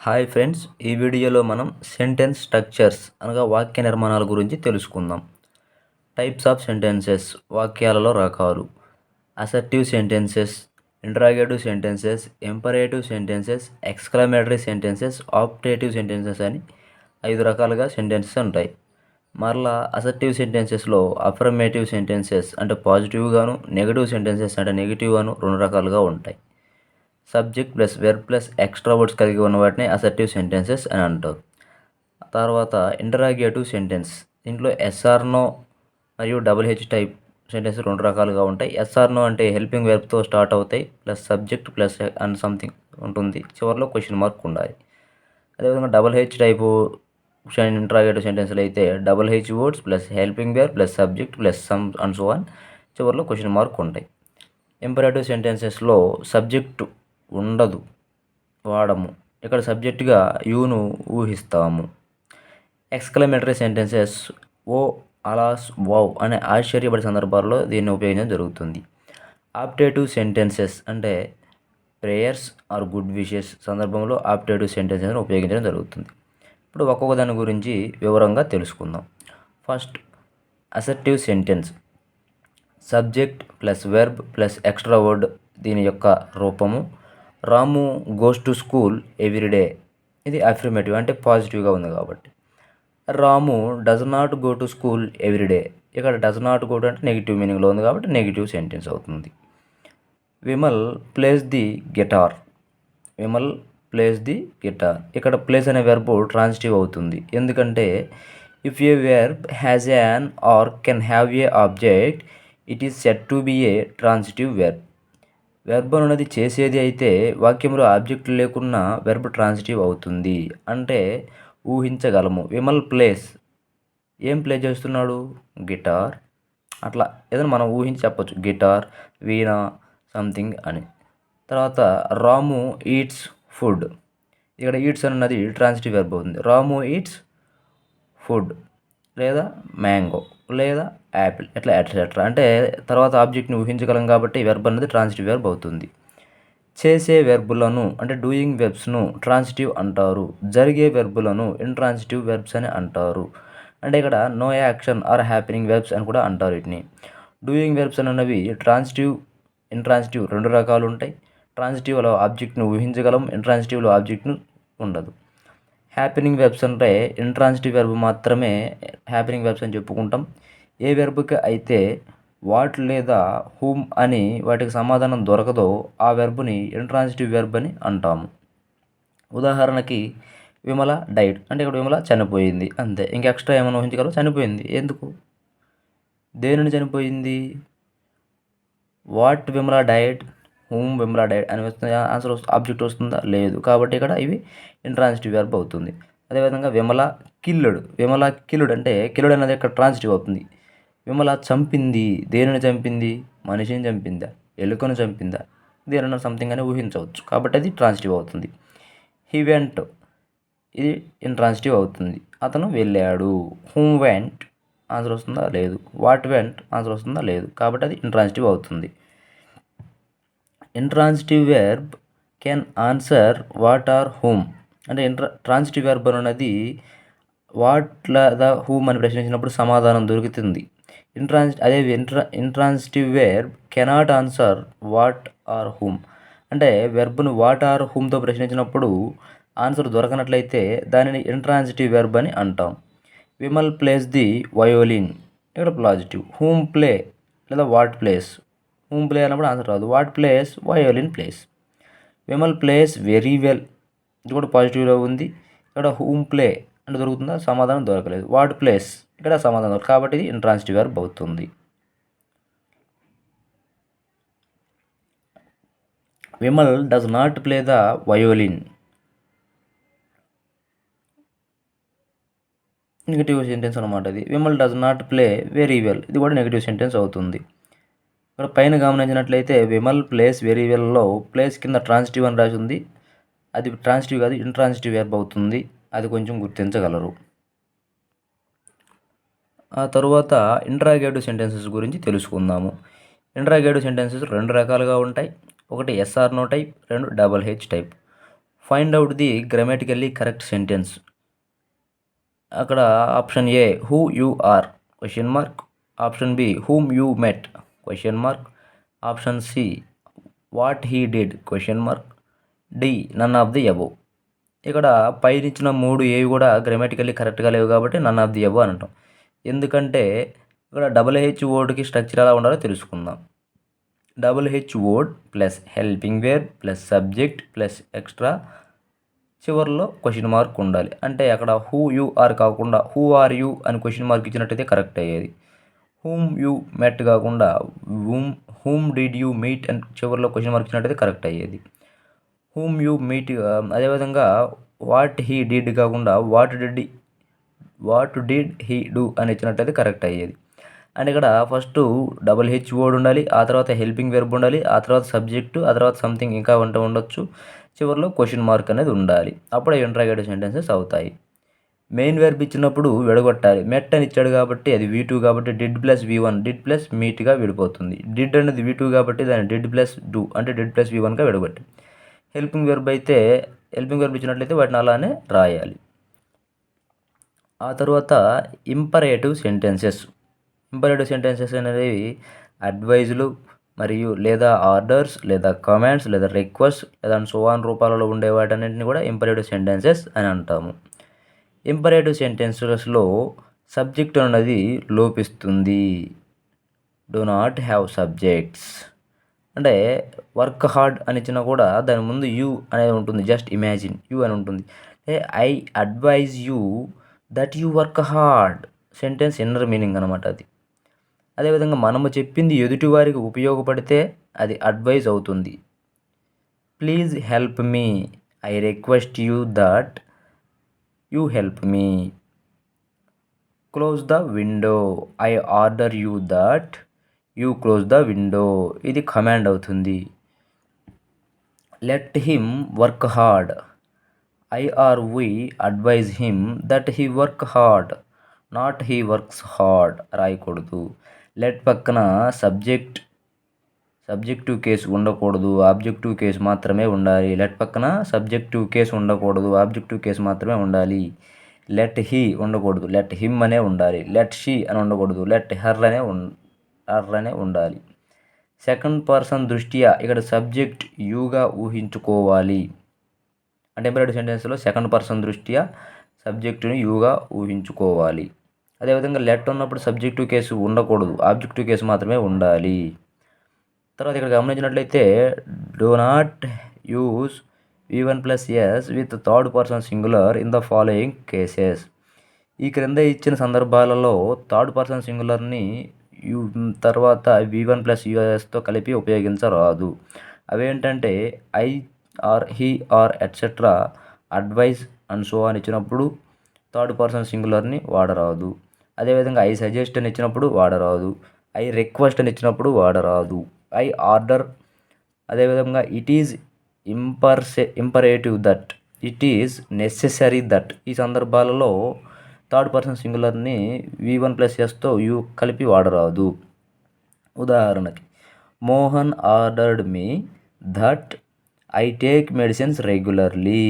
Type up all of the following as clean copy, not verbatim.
Hi friends, ఈ వీడియోలో మనం సెంటెన్స్ స్ట్రక్చర్స్ అనగా వాక్య నిర్మాణాల గురించి తెలుసుకుందాం. టైప్స్ ఆఫ్ సెంటెన్సెస్, వాక్యాలలో రకాలు. Assertive sentences, interrogative sentences, imperative sentences, exclamatory sentences, optative sentences అని 5 రకాలుగా సెంటెన్సెస్ ఉంటాయి. మరలా అసర్టివ్ సెంటెన్సెస్లో అఫర్మేటివ్ సెంటెన్సెస్ అంటే పాజిటివ్గాను, నెగటివ్ సెంటెన్సెస్ అంటే నెగిటివ్గాను 2 రకాలుగా ఉంటాయి. Subject plus verb plus extra words కలిగి ఉన్న వాటిని అసర్టివ్ సెంటెన్సెస్ అని అంటారు. తర్వాత ఇంటరాగేటివ్ సెంటెన్స్, దీంట్లో ఎస్ఆర్ నో మరియు డబుల్ టైప్ సెంటెన్స్ 2 రకాలుగా ఉంటాయి. ఎస్ఆర్ నో అంటే హెల్పింగ్ వెర్బ్తో స్టార్ట్ అవుతాయి, plus subject plus and something ఉంటుంది, చివరిలో క్వశ్చన్ మార్క్ ఉండాలి. అదేవిధంగా డబుల్ టైపు ఇంటరాగేటివ్ సెంటెన్స్లు అయితే double words plus helping verb plus subject plus some and so on, చివరిలో క్వశ్చన్ మార్క్ ఉంటాయి. ఇంపరేటివ్ సెంటెన్సెస్లో సబ్జెక్టు ఉండదు, వాడము. ఇక్కడ సబ్జెక్టుగా యూను ఊహిస్తాము. ఎక్స్క్లమేటరీ సెంటెన్సెస్ ఓ, అలాస్, వావ్ అనే ఆశ్చర్యపడే సందర్భాల్లో దీన్ని ఉపయోగించడం జరుగుతుంది. ఆప్టేటివ్ సెంటెన్సెస్ అంటే ప్రేయర్స్ ఆర్ గుడ్ విషెస్ సందర్భంలో ఆప్టేటివ్ సెంటెన్సెస్ని ఉపయోగించడం జరుగుతుంది. ఇప్పుడు ఒక్కొక్క దాని గురించి వివరంగా తెలుసుకుందాం. First, assertive sentence. Subject plus verb plus extra word, దీని యొక్క రూపము రాము గోస్ టు స్కూల్ ఎవ్రీడే. ఇది అఫర్మేటివ్ అంటే పాజిటివ్గా ఉంది కాబట్టి. Ramu does not go to school everyday, ఇక్కడ డస్ నాట్ గో టు అంటే నెగిటివ్ మీనింగ్లో ఉంది కాబట్టి నెగిటివ్ సెంటెన్స్ అవుతుంది. Vimal plays the guitar. Vimal plays the guitar, ఇక్కడ ప్లేస్ అనే వెర్బ్ ట్రాన్సిటివ్ అవుతుంది. ఎందుకంటే if a verb has an or can have a object, it is set to be a transitive verb. Verb అనేది చేసేది అయితే వాక్యంలో ఆబ్జెక్ట్ లేకున్నా వెర్బ్ ట్రాన్సిటివ్ అవుతుంది. అంటే ఊహించగలము. విమల్ ప్లేస్, ఏం ప్లే చేస్తున్నాడు? గిటార్. అట్లా ఏదైనా మనం ఊహించి చెప్పొచ్చు, గిటార్, వీణ, సంథింగ్ అని. తర్వాత రాము ఈట్స్ ఫుడ్, ఇక్కడ ఈట్స్ అన్నది ట్రాన్సిటివ్ వెర్బ్ అవుతుంది. రాము ఈట్స్ ఫుడ్ లేదా మ్యాంగో లేదా యాపిల్, ఎట్లా ఎట్సెట్రా. అంటే తర్వాత ఆబ్జెక్ట్ని ఊహించగలం కాబట్టి వెర్బ్ అనేది ట్రాన్సిటివ్ వెర్బ్ అవుతుంది. చేసే వెర్బులను అంటే డూయింగ్ వెర్బ్స్ను ట్రాన్సిటివ్ అంటారు. జరిగే వెర్బులను ఇంట్రాన్సిటివ్ వెర్బ్స్ అని అంటారు. అంటే ఇక్కడ no action or happening verbs అని కూడా అంటారు వీటిని. డూయింగ్ వెర్బ్స్ అనేవి ట్రాన్సిటివ్, ఇంట్రాన్సిటివ్ 2 రకాలు ఉంటాయి. ట్రాన్సిటివ్లో ఆబ్జెక్ట్ను ఊహించగలం, ఇంట్రాన్సిటివ్లో ఆబ్జెక్ట్ను ఉండదు. హ్యాపెనింగ్ వెర్బ్స్ అంటే ఇంట్రాన్సిటివ్ వెర్బ్ మాత్రమే హ్యాపెనింగ్ వెర్బ్స్ అని చెప్పుకుంటాం. ఏ వెర్బ్కి అయితే వాట్ లేదా హూమ్ అని వాటికి సమాధానం దొరకదో ఆ వెర్బ్ని ఇంట్రాన్సిటివ్ వెర్బ్ అని అంటాము. ఉదాహరణకి విమల డైడ్ అంటే ఇక్కడ విమల చనిపోయింది అంతే, ఇంకా ఎక్స్ట్రా ఏమైనా ఊహించగలరు? చనిపోయింది. ఎందుకు? దేనిని చనిపోయింది? What Vimala died, whom Vimala died అని వస్తుంది, ఆన్సర్ ఆబ్జెక్ట్ వస్తుందా? లేదు. కాబట్టి ఇక్కడ ఇవి ఇంట్రాన్సిటివ్ వెర్బ్ అవుతుంది. అదేవిధంగా విమల కిల్లుడు. విమల కిల్లుడు అంటే కిల్లుడు అనేది ఇక్కడ ట్రాన్సిటివ్ అవుతుంది. విమల చంపింది, దేనిని చంపింది? మనిషిని చంపిందా? ఎలుకను చంపిందా? దేనైనా సంథింగ్ అని ఊహించవచ్చు కాబట్టి అది ట్రాన్సిటివ్ అవుతుంది. హీ వెంట్, ఇది ఇంట్రాన్సిటివ్ అవుతుంది. అతను వెళ్ళాడు. హూమ్ వెంట్, ఆన్సర్ వస్తుందా? లేదు. వాట్ వెంట్, ఆన్సర్ వస్తుందా? లేదు. కాబట్టి అది ఇంట్రాన్సిటివ్ అవుతుంది. Intransitive verb can answer what or whom అంటే ట్రాన్సిటివ్ వెర్బ్ అనేది వాట్ లేదా హూమ్ అని ప్రశ్నించినప్పుడు సమాధానం దొరుకుతుంది. Intransitive verb cannot answer what or whom అంటే వెర్బ్ను వాట్ ఆర్ హూమ్తో ప్రశ్నించినప్పుడు ఆన్సర్ దొరకనట్లయితే దానిని ఇంట్రాన్సిటివ్ వెర్బ్ అని అంటాం. విమల్ ప్లేస్ ది వయోలిన్, ఇక్కడ పాజిటివ్. హూమ్ ప్లే లేదా వాట్ ప్లేస్, హూమ్ ప్లే అన్నప్పుడు ఆన్సర్ రాదు. What plays, violin plays. Vimal plays very well, ఇది కూడా పాజిటివ్లో ఉంది. ఇక్కడ హూమ్ ప్లే అంటే దొరుకుతుందా? సమాధానం దొరకలేదు. వాట్ ప్లేస్, ఇక్కడ సమాధానం దొరకదు కాబట్టి ఇది ఇంట్రాన్సిటివ్ వెర్బ్ అవుతుంది. Vimal does not play the violin, negative sentence అనమాట ఇది. Vimal does not play very well, ఇది కూడా నెగిటివ్ సెంటెన్స్ అవుతుంది. ఇక్కడ పైన గమనించినట్లయితే విమల్ ప్లేస్ వెరీ వెల్లో ప్లేస్ కింద ట్రాన్సిటివ్ అని రాసి ఉంది. అది ట్రాన్సిటివ్ కాదు, ఇంట్రాన్సిటివ్ వెర్బ్ అవుతుంది. అది కొంచెం గుర్తించగలరు. ఆ తరువాత ఇంటరాగేటివ్ సెంటెన్సెస్ గురించి తెలుసుకుందాము. ఇంటరాగేటివ్ సెంటెన్సెస్ 2 రకాలుగా ఉంటాయి. ఒకటి yes or no type, 2 double type. Find out the grammatically correct sentence. అక్కడ option a who you are question mark, option b whom you met question mark, option c what he did question mark, d none of the above. ఇక్కడ పైనిచ్చిన 3 ఏవి కూడా grammatically కరెక్ట్గా లేవు కాబట్టి నన్ of the above అని అంటాం. ఎందుకంటే ఇక్కడ డబుల్-హెచ్ వర్డ్కి స్ట్రక్చర్ ఎలా ఉండాలో తెలుసుకుందాం. Double-H word plus helping verb plus subject plus extra చివరిలో క్వశ్చన్ మార్క్ ఉండాలి. అంటే అక్కడ హూ యూ ఆర్ కాకుండా హూ ఆర్ యూ అని క్వశ్చన్ మార్క్ ఇచ్చినట్టయితే కరెక్ట్ అయ్యేది. హూమ్ యూ మెట్ కాకుండా హూమ్ డిడ్ యూ మీట్ అని చివరిలో క్వశ్చన్ మార్క్ ఇచ్చినట్టయితే కరెక్ట్ అయ్యేది. హూమ్ యూ మీట్ అదేవిధంగా వాట్ హీ డిడ్ కాకుండా వాట్ డిడ్ హీ డూ అని ఇచ్చినట్టయితే కరెక్ట్ అయ్యేది. అండ్ ఇక్కడ ఫస్ట్ డబుల్-హెచ్ వర్డ్ ఉండాలి, ఆ తర్వాత హెల్పింగ్ వెర్బ్ ఉండాలి, ఆ తర్వాత సబ్జెక్టు, ఆ తర్వాత సంథింగ్ ఇంకా ఉండొచ్చు, చివరిలో క్వశ్చన్ మార్క్ అనేది ఉండాలి. అప్పుడే ఇంట్రాగేటివ్ సెంటెన్సెస్ అవుతాయి. మెయిన్ వెర్బ్ ఇచ్చినప్పుడు విడగొట్టాలి. మెట్ అని ఇచ్చాడు కాబట్టి అది V2 కాబట్టి did plus V1 did plus మీట్గా విడిపోతుంది. డిడ్ అనేది V2 కాబట్టి దాన్ని డిడ్ ప్లస్ డూ అంటే డిడ్ ప్లస్ V1గా విడగొట్టి. హెల్పింగ్ వెర్బ్ ఇచ్చినట్లయితే వాటిని అలానే రాయాలి. ఆ తర్వాత ఇంపరేటివ్ సెంటెన్సెస్ అనేవి అడ్వైజులు మరియు లేదా ఆర్డర్స్ లేదా కమాండ్స్ లేదా రిక్వెస్ట్ లేదా సో ఆన్ రూపాలలో ఉండే వాటన్నింటిని కూడా ఇంపరేటివ్ సెంటెన్సెస్ అని అంటాము. ఇంపరేటివ్ సెంటెన్సెస్లో సబ్జెక్ట్ అన్నది లోపిస్తుంది. Do not have subjects. అంటే వర్క్ హార్డ్ అని ఇచ్చినా కూడా దాని ముందు యూ అనేది ఉంటుంది. జస్ట్ ఇమాజిన్ యూ అని ఉంటుంది. I advise you that you work hard. Sentence inner meaning అనమాట అది. అదేవిధంగా మనము చెప్పింది ఎదుటివారికి ఉపయోగపడితే అది అడ్వైజ్ అవుతుంది. Please help me, I request you that you help me. Close the window, I order you that you close the window. ఇది కమాండ్ అవుతుంది. Let him work hard, I or we advise him that he work hard, not he works hard రాయకూడదు. Let పక్కన subjective case ఉండకూడదు, objective case మాత్రమే ఉండాలి. Let పక్కన subjective case ఉండకూడదు, objective case మాత్రమే ఉండాలి. లెట్ హీ ఉండకూడదు, లెట్ హిమ్ అనే ఉండాలి. లెట్ షీ అని ఉండకూడదు, లెట్ హర్ అనే ఉండాలి. సెకండ్ పర్సన్ దృష్ట్యా ఇక్కడ సబ్జెక్ట్ యూగా ఊహించుకోవాలి. అంటే ఇంపరేటివ్ సెంటెన్స్లో సెకండ్ పర్సన్ దృష్ట్యా సబ్జెక్టుని యూగా ఊహించుకోవాలి. అదేవిధంగా లెట్ ఉన్నప్పుడు సబ్జెక్టివ్ కేసు ఉండకూడదు, ఆబ్జెక్టివ్ కేసు మాత్రమే ఉండాలి. తర్వాత ఇక్కడ గమనించినట్లయితే do not use V1 + S with third person singular in the following cases. ఈ క్రింద ఇచ్చిన సందర్భాలలో థర్డ్ పర్సన్ సింగులర్ని తర్వాత V1 + USతో కలిపి ఉపయోగించరాదు. అవేంటంటే I are he are etcetera advise and so అని ఇచ్చినప్పుడు థర్డ్ పర్సన్ సింగులర్ని వాడరాదు. అదేవిధంగా ఐ సజెస్ట్ అని ఇచ్చినప్పుడు వాడరాదు. ఐ రిక్వెస్ట్ అని ఇచ్చినప్పుడు వాడరాదు. ఐ ఆర్డర్, అదేవిధంగా it is imperative that, it is necessary that. ఈ సందర్భాలలో థర్డ్ పర్సన్ సింగులర్ని V1 + Sతో యూ కలిపి వాడరాదు. ఉదాహరణకి Mohan ordered me that I take medicines regularly.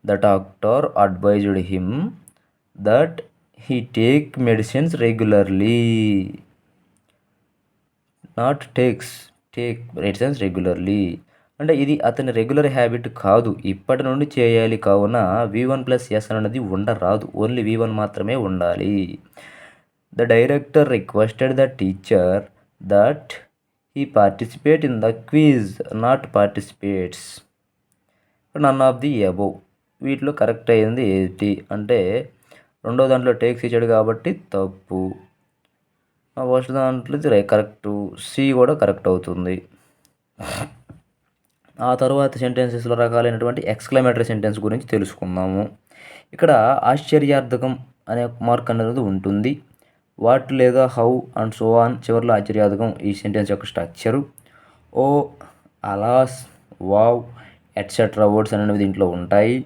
The doctor advised him that he take medicines regularly, not take medicines regularly. అంటే ఇది అతని regular habit కాదు, ఇప్పటి నుండి చేయాలి. కావున V1 + S అనేది ఉండరాదు, ఓన్లీ V1 మాత్రమే ఉండాలి. The director requested the teacher that he participate in the quiz, not participates. None of the above. వీటిలో కరెక్ట్ అయ్యింది ఏంటి అంటే రెండో దాంట్లో టేక్స్ ఇచ్చాడు కాబట్టి తప్పు. ఫస్ట్ దాంట్లో కరెక్టు, సి కూడా కరెక్ట్ అవుతుంది. ఆ తర్వాత సెంటెన్సెస్లో రకాలైనటువంటి ఎక్స్క్లమేటరీ సెంటెన్స్ గురించి తెలుసుకుందాము. ఇక్కడ ఆశ్చర్యార్థకం అనే మార్క్ అనేది ఉంటుంది. వాట్ లేదా హౌ అండ్ సో ఆన్ చివరిలో ఆశ్చర్యార్థకం ఈ సెంటెన్స్ యొక్క స్ట్రక్చరు. ఓ, అలాస్, వావ్, ఎట్సెట్రా వర్డ్స్ అనేవి దీంట్లో ఉంటాయి.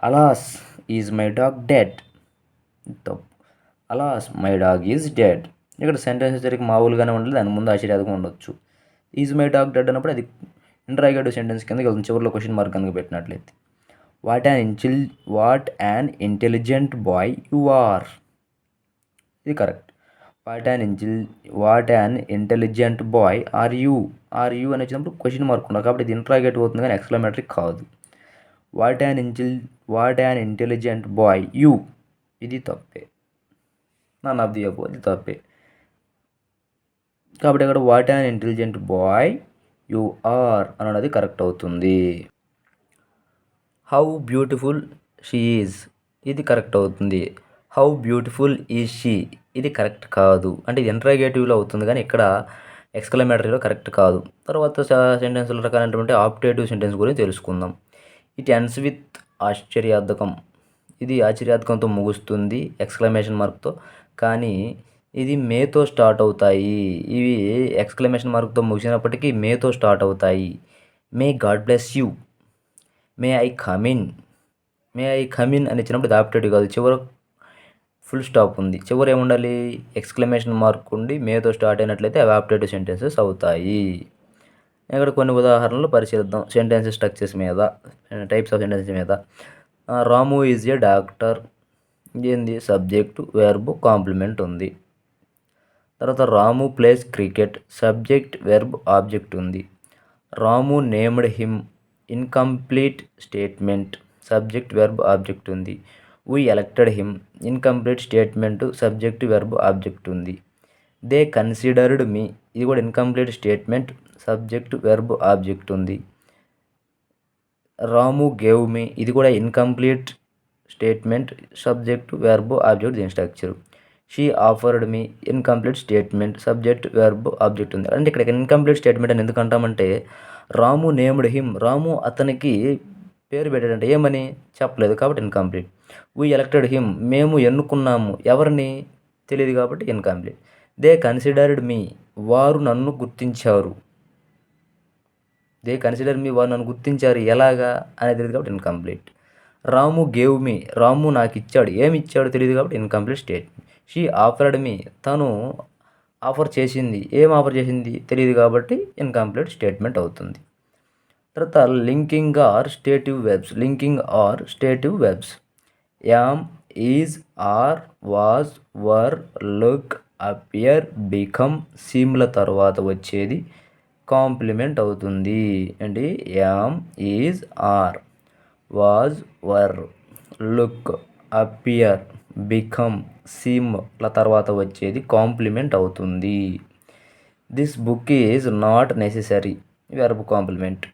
అలాస్ ఈజ్ మై డాగ్ డెడ్, తప్పు. అలాస్ మై డాగ్ ఈజ్ డెడ్. ఇక్కడ సెంటెన్స్ సరికి మామూలుగానే ఉండాలి, దాని ముందు ఆశ్చర్యార్థకం ఉండొచ్చు. ఈజ్ మై డాగ్ డెడ్ అన్నప్పుడు అది ఇంటరాగేటివ్ సెంటెన్స్ కిందకి వెళ్తుంది చివరిలో క్వశ్చన్ మార్క్ కనుక పెట్టినట్లయితే. What an intelligent boy you are. ఇది correct. What an intelligent boy are you అని వచ్చినప్పుడు క్వశ్చన్ మార్క్ ఉన్నారు కాబట్టి ఇది ఇంటరాగేటివ్ అవుతుంది కానీ ఎక్స్క్లమేటరీ కాదు. What an intelligent bye you, ఇది తప్పే. నన్ ఆఫ్ ది అబోవ్, ఇది తప్పే. కాబట్టి ఇక్కడ what an intelligent boy you are అన్నది కరెక్ట్ అవుతుంది. హౌ బ్యూటిఫుల్ షీ ఈజ్, ఇది కరెక్ట్ అవుతుంది. హౌ బ్యూటిఫుల్ ఈజ్ షీ, ఇది కరెక్ట్ కాదు. అంటే ఇది ఇంటరాగేటివ్లో అవుతుంది కానీ ఇక్కడ ఎక్స్క్లమేటరీలో కరెక్ట్ కాదు. తర్వాత సెంటెన్స్ల రకాలైనటువంటి ఆప్టేటివ్ సెంటెన్స్ గురించి తెలుసుకుందాం. ఇట్ ఎండ్స్ విత్ ఆశ్చర్యార్థకం, ఇది ఆశ్చర్యార్థకంతో ముగుస్తుంది ఎక్స్క్లమేషన్ మార్క్తో, కానీ ఇది మేతో స్టార్ట్ అవుతాయి. ఇవి ఎక్స్క్లమేషన్ మార్క్తో ముగిసినప్పటికీ మేతో స్టార్ట్ అవుతాయి. May God bless you, may I come in అని ఇచ్చినప్పుడు ఇది ఆప్టేటివ్ కాదు. చివర ఫుల్ స్టాప్ ఉంది. చివర ఏముండాలి? ఎక్స్క్లమేషన్ మార్క్ ఉండి మేతో స్టార్ట్ అయినట్లయితే అవి ఆప్టేటివ్ సెంటెన్సెస్ అవుతాయి. ఇక్కడ కొన్ని ఉదాహరణలు పరిశీలిద్దాం సెంటెన్సెస్ స్ట్రక్చర్స్ మీద, టైప్స్ ఆఫ్ సెంటెన్సెస్ మీద. రాము ఈజ్ ఏ డాక్టర్, ఏంది? సబ్జెక్టు, వెర్బ్, కాంప్లిమెంట్ ఉంది. తర్వాత Ramu plays cricket, subject, verb, object ఉంది. Ramu named him, incomplete statement, subject, verb, object ఉంది. We elected him, incomplete statement, subject, verb, object ఉంది. They considered me, ఇది కూడా incomplete statement, subject, verb, object ఉంది. Ramu gave me, ఇది కూడా incomplete statement, subject, verb, object దీని structure. She offered me, incomplete statement, subject, verb, object ఉంది. అంటే ఇక్కడ ఇన్కంప్లీట్ స్టేట్మెంట్ అని ఎందుకు అంటామంటే రాము నేమ్డ్ హిమ్, రాము అతనికి పేరు పెట్టాడంటే ఏమని చెప్పలేదు కాబట్టి ఇన్కంప్లీట్. వీ ఎలక్టెడ్ హిమ్, మేము ఎన్నుకున్నాము, ఎవరిని తెలియదు కాబట్టి ఇన్కంప్లీట్. దే కన్సిడర్డ్ మీ, వారు నన్ను గుర్తించారు. వారు నన్ను గుర్తించారు ఎలాగా అనేది తెలియదు కాబట్టి ఇన్కంప్లీట్. రాము గేవ్ మీ, రాము నాకు ఇచ్చాడు, ఏమి ఇచ్చాడు తెలియదు కాబట్టి incomplete statement. She offered me, తను ఆఫర్ చేసింది, ఏం ఆఫర్ చేసింది తెలియదు కాబట్టి ఇన్కంప్లీట్ స్టేట్మెంట్ అవుతుంది. తర్వాత linking or stative verbs. Am, is, are, was, were, look, appear, become, సీమ్ల తర్వాత వచ్చేది కాంప్లిమెంట్ అవుతుంది. ఏంటి? Am, is, are, was, were, look, appear, become, సీమ్ల తర్వాత వచ్చేది కాంప్లిమెంట్ అవుతుంది. This book is not necessary, verb complement.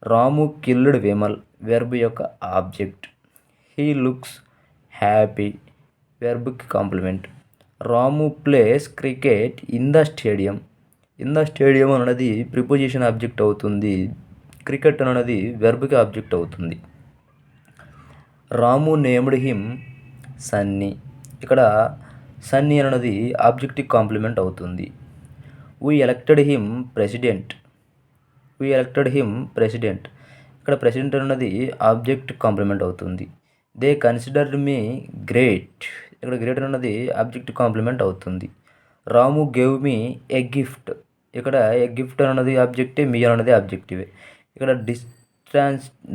Ramu killed Vimal, verb యొక్క ఆబ్జెక్ట్. హీ లుక్స్ హ్యాపీ, వెర్బ్కి complement. Ramu plays cricket in the stadium అన్నది ప్రిపోజిషన్ ఆబ్జెక్ట్ అవుతుంది. క్రికెట్ అన్నది వెర్బ్కి ఆబ్జెక్ట్ అవుతుంది. రాము నేమ్డ్ హిమ్ సన్నీ, ఇక్కడ సన్నీ అన్నది ఆబ్జెక్టివ్ కాంప్లిమెంట్ అవుతుంది. వీ ఎలక్టెడ్ హిమ్ ప్రెసిడెంట్, ఇక్కడ ప్రెసిడెంట్ అన్నది ఆబ్జెక్ట్ కాంప్లిమెంట్ అవుతుంది. దే కన్సిడర్డ్ మీ గ్రేట్, ఇక్కడ గ్రేట్ అన్నది ఆబ్జెక్ట్ కాంప్లిమెంట్ అవుతుంది. రాము గేవ్ మీ ఏ గిఫ్ట్, ఇక్కడ ఏ గిఫ్ట్ అన్నది ఆబ్జెక్టే, మీ అన్నది ఆబ్జెక్టివే. ఇక్కడ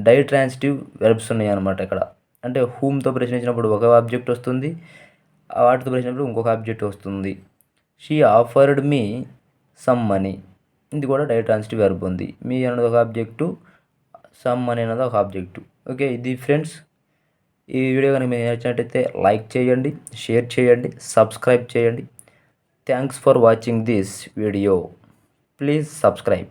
డైట్రాన్సిటివ్ వెర్బ్స్ ఉన్నాయి అన్నమాట. ఇక్కడ అంటే హూమ్తో ప్రశ్నించినప్పుడు ఒక ఆబ్జెక్ట్ వస్తుంది, వాటితో ప్రశ్నించినప్పుడు ఇంకొక ఆబ్జెక్ట్ వస్తుంది. She offered me some money, ఇది కూడా డైట్రాన్సిటివ్ వెర్బ్ ఉంది. మీ అన్నది ఒక ఆబ్జెక్టు, సమ్ మనీ అన్నది ఒక ఆబ్జెక్టు. ఓకే, ఇది ఫ్రెండ్స్. ఈ వీడియో కనుక మీకు నచ్చినట్టయితే లైక్ చేయండి, షేర్ చేయండి, సబ్స్క్రైబ్ చేయండి. Thanks for watching this video. Please subscribe.